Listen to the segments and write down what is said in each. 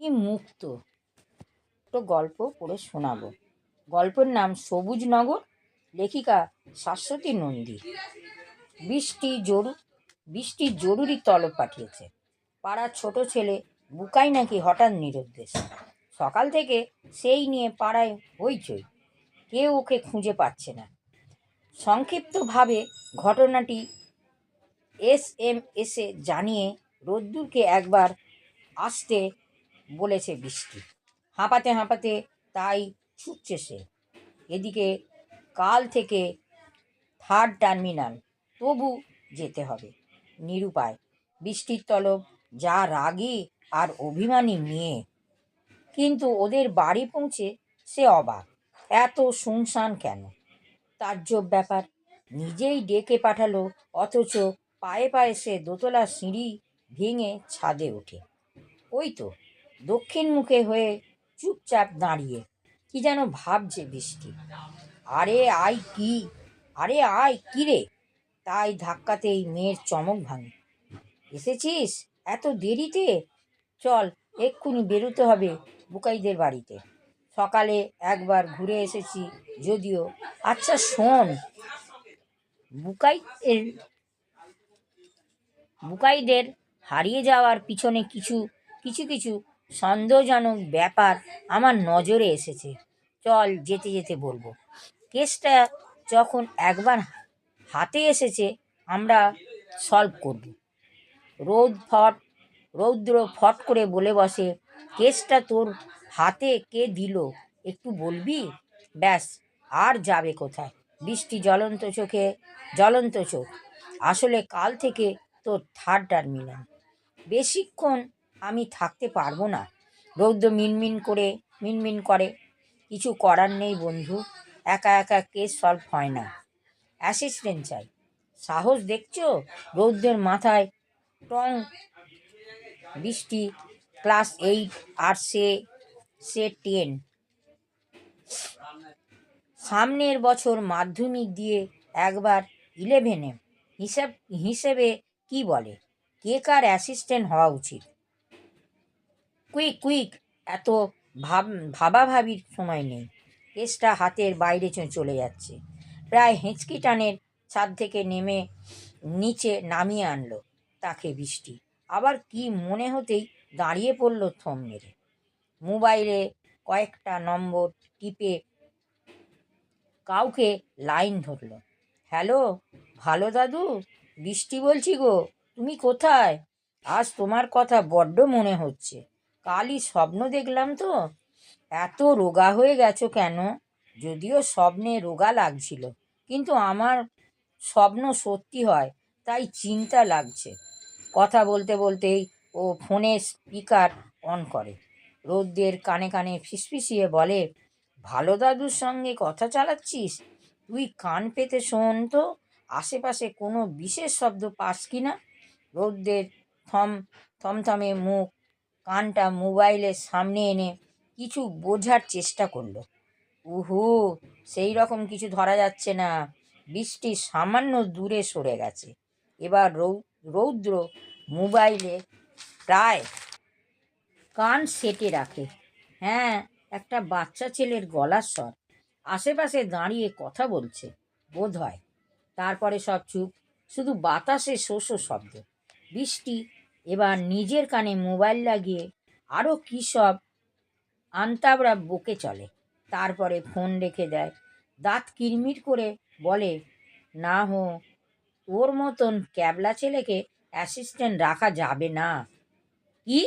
কি মুক্ত তো গল্প পড়ে শোনাবো। গল্পের নাম সবুজ নগর, লেখিকা শাশ্বতী নন্দী। বৃষ্টি জরু বৃষ্টির জরুরি তলব পাঠিয়েছে। পাড়ার ছোট ছেলে বুকাই নাকি হঠাৎ নিরুদ্দেশ। সকাল থেকে সেই নিয়ে পাড়ায় হইচই, কেউ ওকে খুঁজে পাচ্ছে না। সংক্ষিপ্তভাবে ঘটনাটি SMS জানিয়ে রোদ্দুরকে একবার আসতে বলেছে বৃষ্টি। হাঁপাতে হাঁপাতে তাই ছুটছে সে। এদিকে কাল থেকে থার্ড টার্মিনাল, তবু যেতে হবে। নিরুপায়। বৃষ্টির তলব যা রাগী আর অভিমানী মেয়ে, কিন্তু ওদের বাড়ি পৌঁছে সে অবাক। এত শুনশান কেন? তাজ্জব ব্যাপার। নিজেই ডেকে পাঠালো, অথচ পায়ে পায়ে সে দোতলা সিঁড়ি ভেঙে ছাদে ওঠে। ওই তো দক্ষিণ মুখে হয়ে চুপচাপ দাঁড়িয়ে কি যেন ভাবছে বৃষ্টি। আরে আয় কি আরে আয় কি রে! তাই ধাক্কাতেই মেয়ের চমক ভাঙে। এসেছিস এত দেরিতে? চল, এক্ষুনি বেরোতে হবে বুকাইদের বাড়িতে। সকালে একবার ঘুরে এসেছি যদিও। আচ্ছা শোন, বুকাই বুকাইদের হারিয়ে যাওয়ার পিছনে কিছু কিছু কিছু সন্দেহজনক ব্যাপার আমার নজরে এসেছে। চল, যেতে যেতে বলবো। কেসটা যখন একবার হাতে এসেছে, আমরা সলভ করব। রৌদ্র ফট করে বলে বসে, কেসটা তোর হাতে কে দিল একটু বলবি? ব্যাস, আর যাবে কোথায়? বৃষ্টি জ্বলন্ত চোখ। আসলে কাল থেকে তোর থার্ড টার্মিনাল। বেশিক্ষণ আমি থাকতে পারবো না। রৌদ্র মিনমিন করে, কিছু করার নেই বন্ধু, একা একা কেস সলভ হয় না, অ্যাসিস্ট্যান্ট চাই। সাহস দেখছো? রৌদ্রের মাথায় টং। বৃষ্টি ক্লাস 8 আর সে 10। সামনের বছর মাধ্যমিক দিয়ে একবার 11-এ। হিসেবে কি বলে, কে কার অ্যাসিস্ট্যান্ট হওয়া উচিত? কুইক, এত ভাবাভাবির সময় নেই। কেসটা হাতের বাইরে চলে যাচ্ছে। প্রায় হেঁচকি টানের ছাদ থেকে নিচে নামিয়ে আনলো তাকে বৃষ্টি। আবার কি মনে হতেই দাঁড়িয়ে পড়ল থম মেরে। মোবাইলে কয়েকটা নম্বর টিপে কাউকে লাইন ধরল। হ্যালো, ভালো দাদু, বৃষ্টি বলছি গো। তুমি কোথায়? আজ তোমার কথা বড্ড মনে হচ্ছে। কালই স্বপ্ন দেখলাম তো। এত রোগা হয়ে গেছো কেন? যদিও স্বপ্নে রোগা লাগছিল, কিন্তু আমার স্বপ্ন সত্যি হয়, তাই চিন্তা লাগছে। কথা বলতে বলতেই ও ফোনের স্পিকার অন করে। রৌদ্রের কানে কানে ফিসফিসিয়ে বলে, ভালো দাদুর সঙ্গে কথা চালাচ্ছিস? তুই কান পেতে শোন তো, আশেপাশে কোনো বিশেষ শব্দ পাস কি না। রৌদ্রের থমথমে মুখ কানটা মোবাইলের সামনে এনে কিছু বোঝার চেষ্টা করলো। উহু, সেই রকম কিছু ধরা যাচ্ছে না। বৃষ্টি সামান্য দূরে সরে গেছে। এবার রৌদ্র মোবাইলে প্রায় কান সেটে রাখে। হ্যাঁ, একটা বাচ্চা ছেলের গলার স্বর। আশেপাশে দাঁড়িয়ে কথা বলছে বোধ হয়। তারপরে সব চুপ, শুধু বাতাসে শোষ শব্দ। বৃষ্টি এবার নিজের কানে মোবাইল লাগিয়ে আরও কী সব আনতাবড়া বকে চলে। তারপরে ফোন রেখে দেয়। দাঁত কিরমির করে বলে, না ওর মতন ক্যাবলা ছেলেকে অ্যাসিস্ট্যান্ট রাখা যাবে না। কি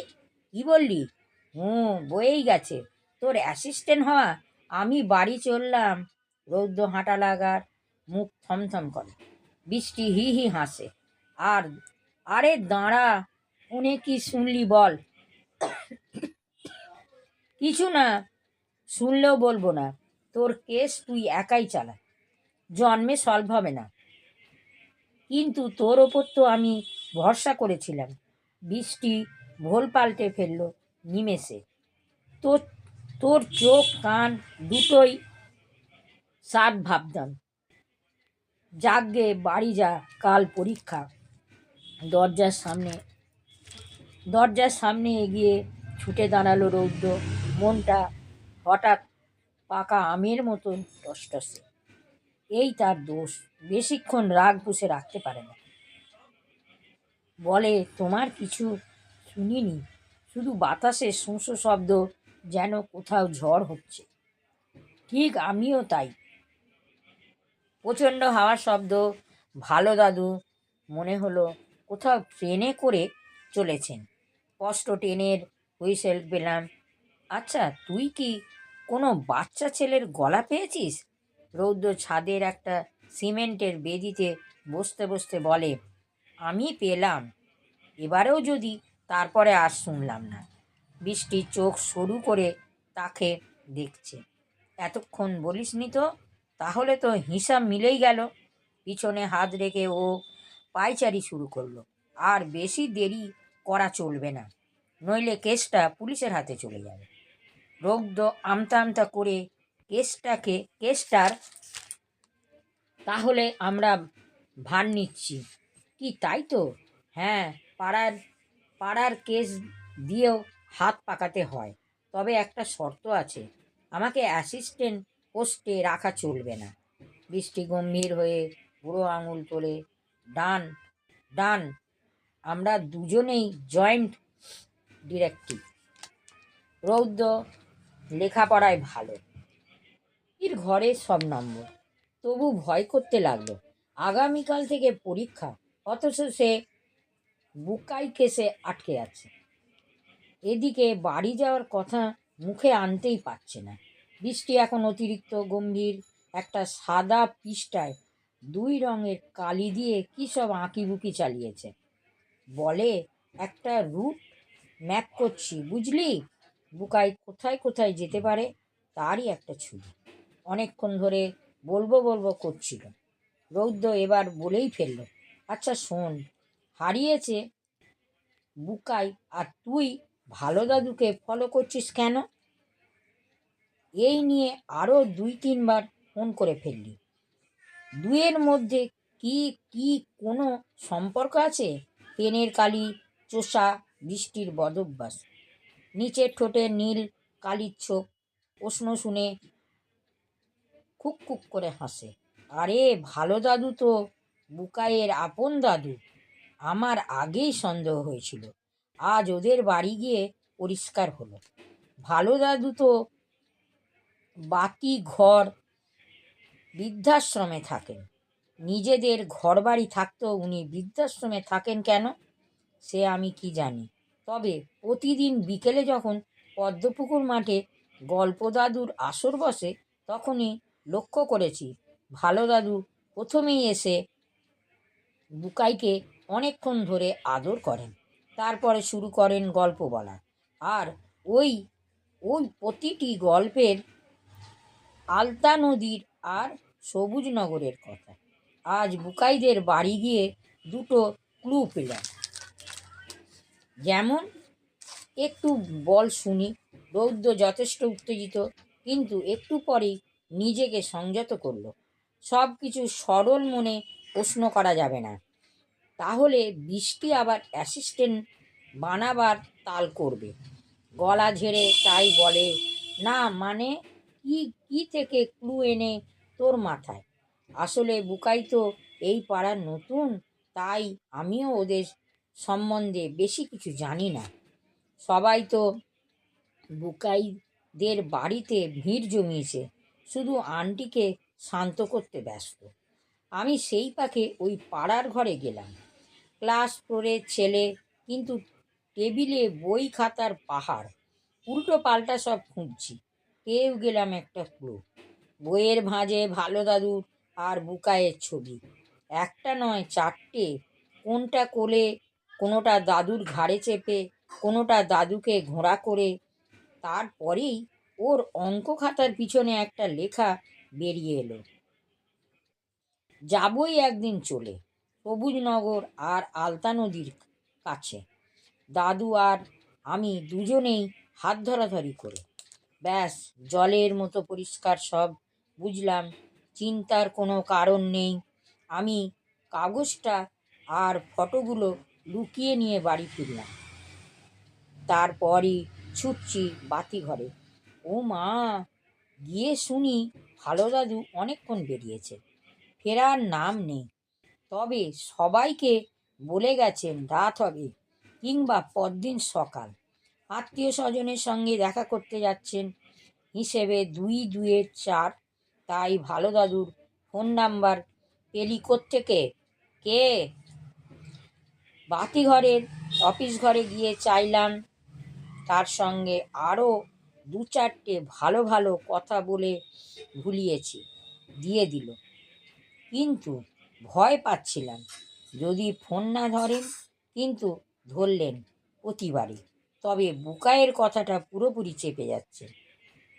কি বললি? বয়েই গেছে তোর অ্যাসিস্ট্যান্ট হওয়া। আমি বাড়ি চললাম। রৌদ্র হাঁটা লাগার, মুখ থমথম করে। বৃষ্টি হি হি হাসে। আরে দাঁড়া, উনি কি শুনলি বল? কিছু না, শুনলেও বলবো না। তোর কেস তুই একাই চালা, জন্মে সলভ হবে না। কিন্তু তোর ওপর তো আমি ভরসা করেছিলাম। বৃষ্টি ভোল পাল্টে ফেললো নিমেষে। তোর তোর চোখ কান দুটোই সাত ভাবতাম। যাকগে, বাড়ি যা, কাল পরীক্ষা। দরজার সামনে এগিয়ে ছুটে দাঁড়ালো রৌদ্র, মনটা হঠাৎ পাকা আমের মতন টসটসে। এই তার দোষ, বেশিক্ষণ রাগ পুষে রাখতে পারে না। বলে, তোমার কিছু শুনিনি, শুধু বাতাসের শোঁ শব্দ, যেন কোথাও ঝড় হচ্ছে। ঠিক আমিও তাই। প্রচণ্ড হাওয়ার শব্দ। ভালো দাদু মনে হলো কোথাও ট্রেনে করে চলেছেন। স্পষ্ট ট্রেনের হুইসেল পেলাম। আচ্ছা, তুই কি কোনো বাচ্চা ছেলের গলা পেয়েছিস? রৌদ্র ছাদের একটা সিমেন্টের বেদিতে বসতে বসতে বলে, আমি পেলাম, এবারেও যদি। তারপরে আর শুনলাম না। বৃষ্টির চোখ সরু করে তাকে দেখছে। এতক্ষণ বলিসনি তো? তাহলে তো হিসাব মিলেই গেল। পিছনে হাত রেখে ও পায়চারি শুরু করলো। আর বেশি দেরি করা চলবে না, নইলে কেসটা পুলিশের হাতে চলে যাবে। রৌদ্র আমতা আমতা করে কেসটার তাহলে আমরা ভার নিচ্ছি কি, তাই তো? হ্যাঁ, পাড়ার পাড়ার কেস দিয়েও হাত পাকাতে হয়। তবে একটা শর্ত আছে, আমাকে অ্যাসিস্ট্যান্ট পোস্টে রাখা চলবে না। বৃষ্টি গম্ভীর হয়ে বুড়ো আঙুল তোলে। ডান, ডান। আমরা দুজনেই জয়েন্ট ডিরেক্টিভ। রৌদ্র লেখাপড়ায় ভালো, এর ঘরে সব নম্বর, তবু ভয় করতে লাগলো। আগামীকাল থেকে পরীক্ষা, অথচ সে বুকাই কেসে আটকে আছে। এদিকে বাড়ি যাওয়ার কথা মুখে আনতেই পারছে না। বৃষ্টি এখন অতিরিক্ত গম্ভীর। একটা সাদা পৃষ্ঠায় 2 রঙের কালি দিয়ে কী সব আঁকিবুকি চালিয়েছে। বলে, একটা রুট ম্যাপ করছি, বুঝলি? বুকাই কোথায় কোথায় যেতে পারে তারই একটা ছবি। অনেকক্ষণ ধরে বলবো বলবো করছিল। রৌদ্র এবার বলেই ফেলল, আচ্ছা শোন, হারিয়েছে বুকাই, আর তুই ভালো দাদুকে ফলো করছিস কেন? এই নিয়ে আরও 2-3 বার ফোন করে ফেললি। দুয়ের মধ্যে কি কি কোনো সম্পর্ক আছে? পেনের কালি চোষা বৃষ্টির বদভ্যাস। নিচের ঠোঁটে নীল কালির ছোপ। প্রশ্ন শুনে খুক খুক করে হাসে। আরে ভালো দাদু তো বুকাইয়ের আপন দাদু। আমার আগেই সন্দেহ হয়েছিল, আজ ওদের বাড়ি গিয়ে পরিষ্কার হলো। ভালো দাদু তো বাকি ঘর বৃদ্ধাশ্রমে থাকেন। নিজেদের ঘরবাড়ি থাকতেও উনি বৃদ্ধাশ্রমে থাকেন কেন সে আমি কি জানি। তবে প্রতিদিন বিকেলে যখন পদ্মপুকুর মাঠে গল্প দাদুর আসর বসে, তখনই লক্ষ্য করেছি ভালো দাদু প্রথমেই এসে বুকাইকে অনেকক্ষণ ধরে আদর করেন, তারপরে শুরু করেন গল্প বলা। আর ওই ওই প্রতিটি গল্পের আলতা নদীর আর সবুজনগরের কথা। আজ বুকাইদের বাড়ি গিয়ে 2টো ক্লু পেলাম। যেমন? একটু বল শুনি। রৌদ্র যথেষ্ট উত্তেজিত, কিন্তু একটু পরেই নিজেকে সংযত করল। সব কিছু সরল মনে প্রশ্ন করা যাবে না, তাহলে বৃষ্টি আবার অ্যাসিস্ট্যান্ট বানাবার তাল করবে। গলা ঝেড়ে তাই বলে, না মানে কি কি থেকে ক্লু এনে তোর মাথায়? আসলে বুকাই তো এই পাড়ার নতুন, তাই আমিও ওদের সম্বন্ধে বেশি কিছু জানি না। সবাই তো বুকাইদের বাড়িতে ভিড় জমিয়েছে, শুধু আন্টিকে শান্ত করতে ব্যস্ত। আমি সেই পাখে ওই পাড়ার ঘরে গেলাম। ক্লাস 4-এর ছেলে, কিন্তু টেবিলে বই খাতার পাহাড়, উল্টো পাল্টা সব খুঁজছি। পেয়েও গেলাম একটা ক্লু। বইয়ের ভাঁজে ভালো দাদুর আর বুকাইয়ের ছবি। একটা নয়, 4টে। কোনটা কোলে, কোনোটা দাদুর ঘাড়ে চেপে, কোনোটা দাদুকে ঘোড়া করে। তারপরেই ওর অঙ্ক খাতার পিছনে একটা লেখা বেরিয়ে এলো, যাবই একদিন চলে, সবুজনগর আর আলতা নদীর কাছে। দাদু আর আমি দুজনেই হাত ধরাধরি করে। ব্যাস, জলের মতো পরিষ্কার সব। বুঝলাম, চিন্তার কোনো কারণ নেই। আমি কাগজটা আর ফটোগুলো লুকিয়ে নিয়ে বাড়ি ফিরলাম। তারপরই ছুটছি বাতি ঘরে। ও মা, গিয়ে শুনি ভালো দাদু অনেকক্ষণ বেরিয়েছে, ফেরার নাম নেই। তবে সবাইকে বলে গেছেন রাত হবে কিংবা পরদিন সকাল। আত্মীয় স্বজনের সঙ্গে দেখা করতে যাচ্ছেন, হিসেবে 2-2-4। তাই ভালো দাদুর ফোন নাম্বার পেলি কোত্থেকে? কে? বাতিঘরের অফিস ঘরে গিয়ে চাইলাম। তার সঙ্গে আরও 2-4টে ভালো ভালো কথা বলে ভুলিয়েছি, দিয়ে দিল। কিন্তু ভয় পাচ্ছিলাম যদি ফোন না ধরেন, কিন্তু ধরলেন প্রতিবারই। তবে বুকাইয়ের কথাটা পুরোপুরি চেপে যাচ্ছে।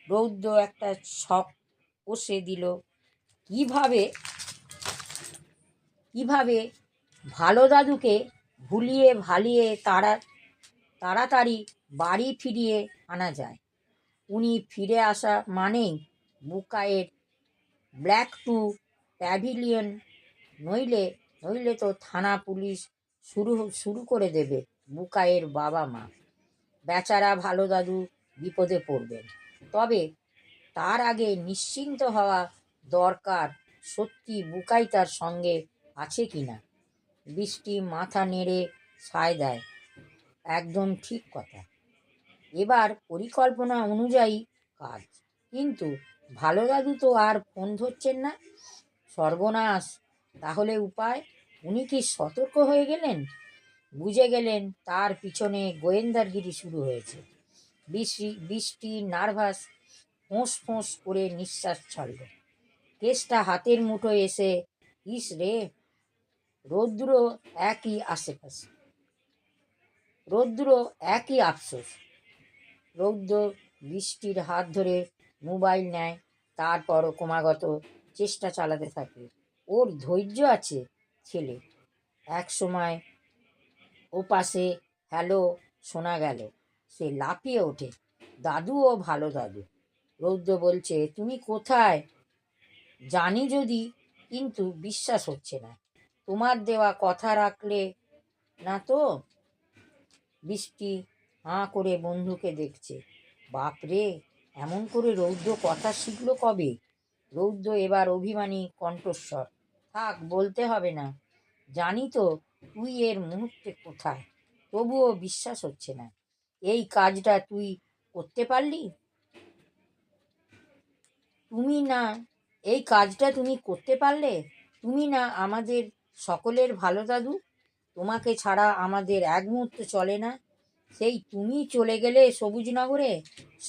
রৌদ্র একটা ছক কষে দিল। কিভাবে কিভাবে ভালো দাদুকে ভুলিয়ে ভালিয়ে তাড়াতাড়ি বাড়ি ফিরিয়ে আনা যায়। উনি ফিরে আসা মানেই বুকাইয়ের ব্ল্যাক টু প্যাভিলিয়ন, নইলে নইলে তো থানা পুলিশ শুরু শুরু করে দেবে বুকাইয়ের বাবা মা। বেচারা ভালো দাদু বিপদে পড়বেন। তবে তার আগে নিশ্চিন্ত হওয়া দরকার, সত্যি বুকাই তার সঙ্গে আছে কিনা। বৃষ্টি মাথা নেড়ে সায় দেয়, একদম ঠিক কথা। এবার পরিকল্পনা অনুযায়ী কাজ। কিন্তু ভালো দাদু তো আর ফোন ধরছেন না। সর্বনাশ! তাহলে উপায়? উনি কি সতর্ক হয়ে গেলেন? বুঝে গেলেন তার পিছনে গোয়েন্দারগিরি শুরু হয়েছে। বৃষ্টি নার্ভাস ফোঁস ফোঁস করে নিঃশ্বাস ছাড়ল। কেসটা হাতের মুঠোয় এসে, ইস রে! রৌদ্র একই আশেপাশে, রৌদ্র একই আফসোস। রৌদ্র বৃষ্টির হাত ধরে মোবাইল নেয়, তারপরও ক্রমাগত চেষ্টা চালাতে থাকে। ওর ধৈর্য আছে ছেলে। এক সময় ও পাশে হ্যালো শোনা গেল, সে লাফিয়ে ওঠে। দাদু ও ভালো দাদু। রৌদ্র বলছে, তুমি কোথায়? জানি যদি, কিন্তু বিশ্বাস হচ্ছে না। তোমার দেওয়া কথা রাখলে না তো? বৃষ্টি হাঁ করে বন্ধুকে দেখছে। বাপরে, এমন করে রৌদ্র কথা শিখলো কবে? রৌদ্র এবার অভিমানী কণ্ঠস্বর, থাক, বলতে হবে না। জানি তো তুই এর মুহূর্তে কোথায়, তবুও বিশ্বাস হচ্ছে না। এই কাজটা তুই করতে পারলি? তুমি না এই কাজটা তুমি করতে পারলে? তুমি না আমাদের সকলের ভালো দাদু? তোমাকে ছাড়া আমাদের এক মুহূর্ত চলে না। সেই তুমি চলে গেলে সবুজনগরে,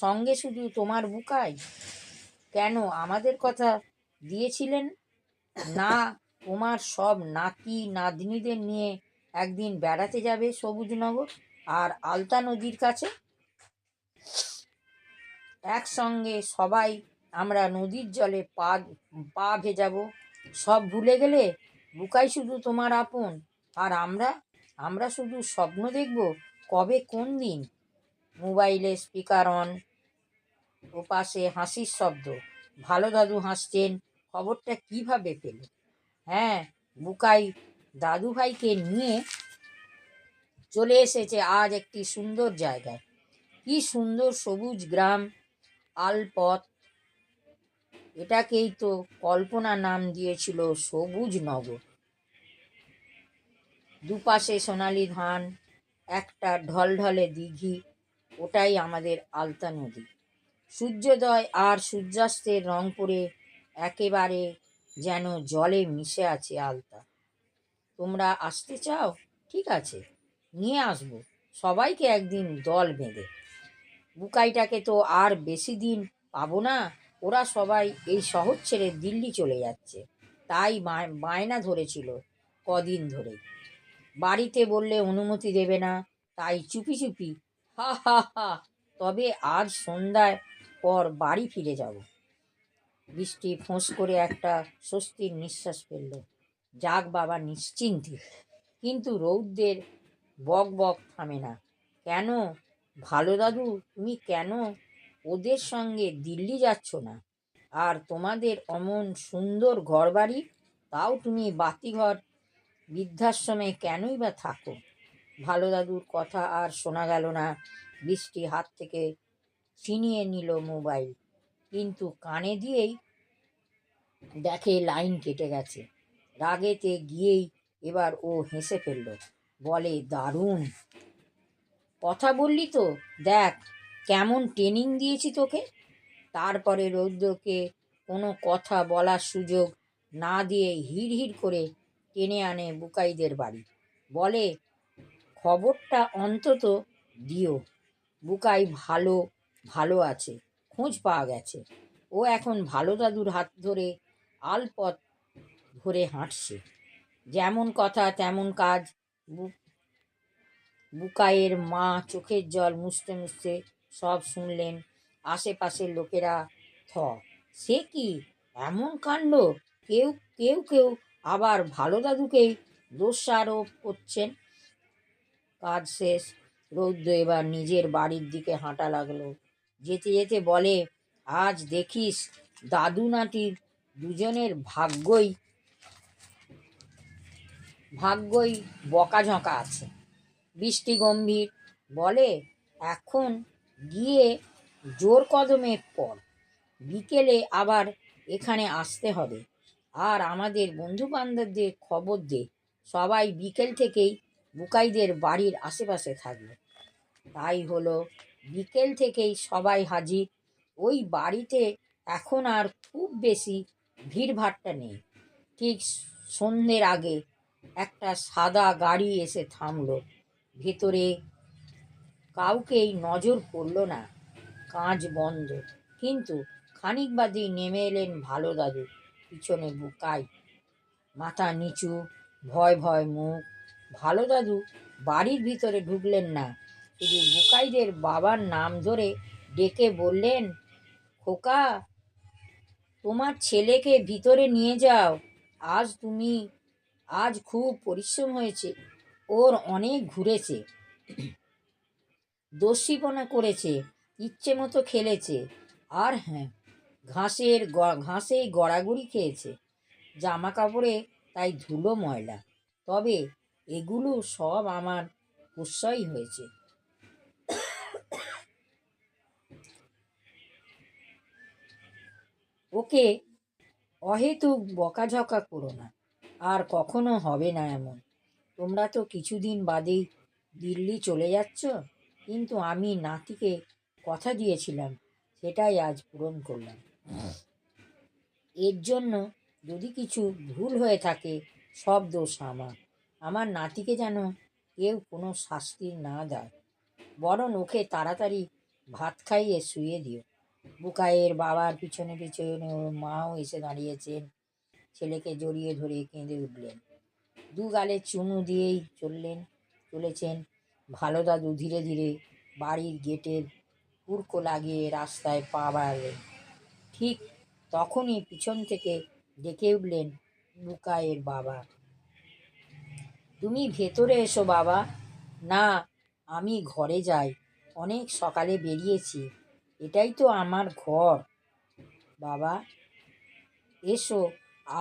সঙ্গে শুধু তোমার বুকাই। কেন আমাদের কথা দিয়েছিলেন না? তোমার সব নাতি নাতনিদের নিয়ে একদিন বেড়াতে যাবে সবুজনগর আর আলতা নদীর কাছে। একসঙ্গে সবাই আমরা নদীর জলে পা পা ভেজাবো। সব ভুলে গেলে? বুকাই শুধু তোমার আপন, আর আমরা আমরা শুধু স্বপ্ন দেখব। কবে, কোন দিন? মোবাইলে স্পিকার অন, ওপাশে হাসির শব্দ। ভালো দাদু হাসছেন। খবরটা কিভাবে পেল? হ্যাঁ, বুকাই দাদু ভাইকে নিয়ে চলে এসেছে আজ একটি সুন্দর জায়গায়। কি সুন্দর সবুজ গ্রাম, আলপথ। এটাকেই তো কল্পনা নাম দিয়েছিল সবুজ নগর। দুপাশে সোনালি ধান, একটা ঢলঢলে দিঘি, ওটাই আমাদের আলতা নদী। সূর্যোদয় আর সূর্যাস্তের রং করে একেবারে যেন জলে মিশে আছে আলতা। তোমরা আসতে চাও? ঠিক আছে, নিয়ে আসবো সবাইকে একদিন দল বেঁধে। বুকাইটাকে তো আর বেশি দিন পাবো না। ওরা সবাই এই শহর ছেড়ে দিল্লি চলে যাচ্ছে, তাই বায়না ধরেছিল কদিন ধরে। বাড়িতে বললে অনুমতি দেবে না, তাই চুপি চুপি। হা হা হা। তবে আজ সন্ধ্যায় পর বাড়ি ফিরে যাব। বৃষ্টি ফোঁস করে একটা স্বস্তির নিঃশ্বাস ফেলল। যাক বাবা, নিশ্চিন্তে। কিন্তু রৌদ্রের বক বক থামে না। কেন ভালো দাদু, তুমি কেন ওদের সঙ্গে দিল্লি যাচ্ছ না? আর তোমাদের অমন সুন্দর ঘরবাড়ি, তাও তুমি বাতিঘর বৃদ্ধাশ্রমে কেনই বা থাকো? ভালো দাদুর কথা আর শোনা গেল না। বৃষ্টি হাত থেকে ছিনিয়ে নিল মোবাইল, কিন্তু কানে দিয়েই দেখে লাইন কেটে গেছে। রাগেতে গিয়েই এবার ও হেসে ফেলল, বলে, দারুণ কথা বললি তো, দেখ কেমন ট্রেনিং দিয়েছি তোকে। তারপরে রৌদ্রকে কোনো কথা বলার সুযোগ না দিয়ে হিড় করে টেনে আনে বুকাইদের বাড়ি। বলে, খবরটা অন্তত দিও, বুকাই ভালো ভালো আছে, খোঁজ পাওয়া গেছে। ও এখন ভালো দাদুর হাত ধরে আলপথ ধরে হাঁটছে। যেমন কথা তেমন কাজ। বুকাইয়ের মা চোখের জল মুছতে মুছতে সব শুনলেন। আশেপাশের লোকেরা থ, সে কি এমন কাণ্ড! কেউ কেউ কেউ আবার ভালো দাদুকেই দোষারোপ করছেন। কাজ শেষ। রৌদ্র এবার নিজের বাড়ির দিকে হাঁটা লাগলো। যেতে যেতে বলে, আজ দেখিস দাদু নাতির দুজনের ভাগ্যই বকাঝকা আছে। বৃষ্টি গম্ভীর, বলে, এখন গিয়ে জোর কদমে পড়, বিকেলে আবার এখানে আসতে হবে। আর আমাদের বন্ধু বান্ধবদের খবর দে, সবাই বিকেল থেকেই বুকাইদের বাড়ির আশেপাশে থাকবে। তাই হলো, বিকেল থেকেই সবাই হাজির। ওই বাড়িতে এখন আর খুব বেশি ভিড়ভাট্টা নেই। ঠিক সন্ধ্যের আগে একটা সাদা গাড়ি এসে থামলো। ভেতরে কাউকেই নজর পড়ল না, কাঁচ বন্ধ। কিন্তু খানিক বাদেই নেমে এলেন ভালো দাদু, পিছনে বুকাই, মাথা নিচু, ভয় ভয় মুখ। ভালো দাদু বাড়ির ভিতরে ঢুকলেন না, শুধু বুকাইদের বাবার নাম ধরে ডেকে বললেন, খোকা, তোমার ছেলেকে ভিতরে নিয়ে যাও। আজ খুব পরিশ্রম হয়েছে, ওর অনেক ঘুরেছে, দস্যিপনা করেছে, ইচ্ছে মতো খেলেছে, আর হ্যাঁ, ঘাসেই গড়াগড়ি খেয়েছে। জামা কাপড়ে তাই ধুলো ময়লা, তবে এগুলো সব আমার পোষ্যই হয়েছে। ওকে অহেতুক বকাঝকা করো না, আর কখনো হবে না এমন। তোমরা তো কিছুদিন বাদেই দিল্লি চলে যাচ্ছ, কিন্তু আমি নাতিকে কথা দিয়েছিলাম, সেটাই আজ পূরণ করলাম। এর জন্য যদি কিছু ভুল হয়ে থাকে, সব দোষ আমার। আমার নাতিকে যেন কেউ কোনো শাস্তি না দেয়, বরং ওকে তাড়াতাড়ি ভাত খাইয়ে শুয়ে দিও। বুকাইয়ের বাবার পিছনে পিছনে ওর মাও এসে দাঁড়িয়েছেন। ছেলেকে জড়িয়ে ধরে কেঁদে উঠলেন। দু গালে চুমু দিয়েই চলেছেন। ভালো দাদু ধীরে ধীরে বাড়ির গেটের হুড়কো লাগিয়ে রাস্তায় পা বাড়ালেন। ঠিক তখনই পিছন থেকে ডেকে উঠলেন বুকাইয়ের বাবা, তুমি ভেতরে এসো বাবা। না, আমি ঘরে যাই, অনেক সকালে বেরিয়েছি, এটাই তো আমার ঘর। বাবা, এসো,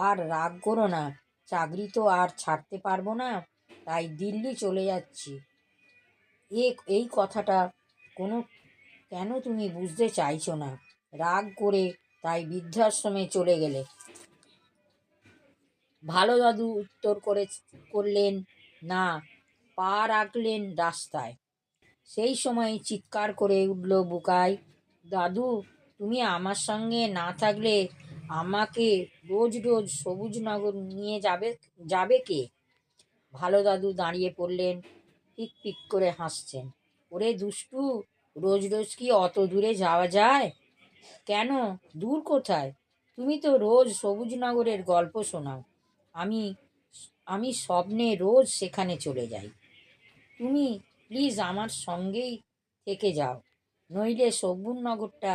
আর রাগ করো না, চাকরি তো আর ছাড়তে পারবো না, তাই দিল্লি চলে যাচ্ছি। এই কথাটা কোনো কেন তুমি বুঝতে চাইছো না? রাগ করে তাই বৃদ্ধাশ্রমে চলে গেলে? ভালো দাদু উত্তর করলেন না, পা রাখলেন রাস্তায়। সেই সময় চিৎকার করে উঠল বুকাই, দাদু, তুমি আমার সঙ্গে না থাকলে আমাকে রোজ রোজ সবুজনগর নিয়ে যাবে কে? ভালো দাদু দাঁড়িয়ে পড়লেন, পিক পিক করে হাসছেন। ওরে দুষ্টু, রোজ রোজ কি অত দূরে যাওয়া যায়? কেন, দূর কোথায়? তুমি তো রোজ সবুজনগরের গল্প শোনাও। আমি আমি স্বপ্নে রোজ সেখানে চলে যাই। তুমি প্লিজ আমার সঙ্গেই থেকে যাও, নইলে সবুজনগরটা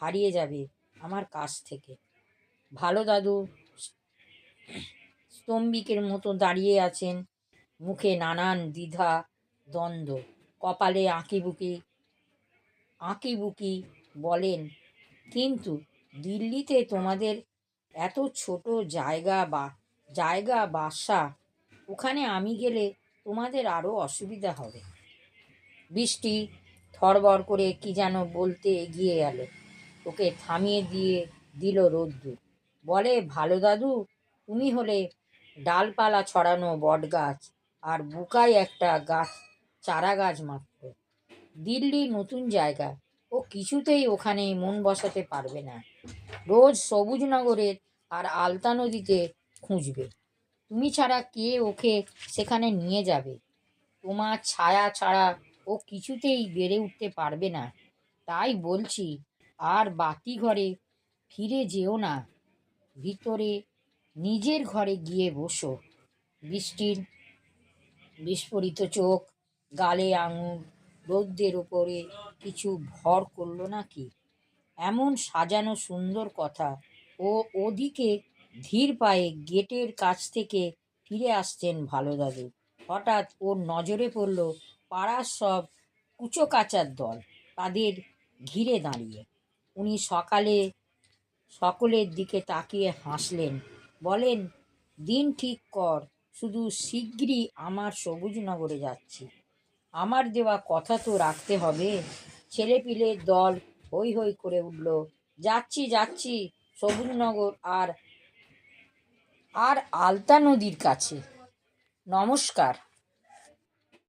হারিয়ে যাবে আমার কাছ থেকে। ভালো দাদু স্তম্ভিকের মতো দাঁড়িয়ে আছেন, মুখে নানান দ্বিধা দ্বন্দ্ব, কপালে আঁকিবুকি বলেন, কিন্তু দিল্লিতে তোমাদের এত ছোট জায়গা বাসা, ওখানে আমি গেলে তোমাদের আরও অসুবিধা হবে। বৃষ্টি থরবর করে কি যেন বলতে এগিয়ে গেল। ওকে থামিয়ে দিয়ে দিল রোদ্দুর। বলে, ভালো দাদু, তুমি হলে ডালপালা ছড়ানো বট গাছ, আর বুকায় একটা গাছ, চারা গাছ মাত্র। দিল্লি নতুন জায়গা, ও কিছুতেই ওখানে মন বসাতে পারবে না। রোজ সবুজনগরের আর আলতা নদীতে খুঁজবে। তুমি ছাড়া কে ওকে সেখানে নিয়ে যাবে? তোমার ছায়া ছাড়া ও কিছুতেই বেড়ে উঠতে পারবে না। তাই বলছি, আর বাতি ঘরে ফিরে যেও না। ভিতরে নিজের ঘরে গিয়ে বসো। বৃষ্টির বিস্ফোরিত চোখ, গালে আঙুল, রৌদ্রের ওপরে কিছু ভর করলো নাকি? এমন সাজানো সুন্দর কথা। ও ওদিকে ধীর পায়ে গেটের কাছ থেকে ফিরে আসছেন ভালো দাদু। হঠাৎ ওর নজরে পড়ল পাড়ার সব কুচো কাচার দল তাদের ঘিরে দাঁড়িয়ে। উনি সকলের দিকে তাকিয়ে হাসলেন, বলেন, দিন ঠিক কর, শুধু শিগগিরই আমার সবুজনগরে যাচ্ছি। আমার দেওয়া কথা তো রাখতে হবে। ছেলেপিলের দল হৈ হৈ করে উঠল, যাচ্ছি যাচ্ছি, সবুজনগর আর আর আলতা নদীর কাছে। নমস্কার।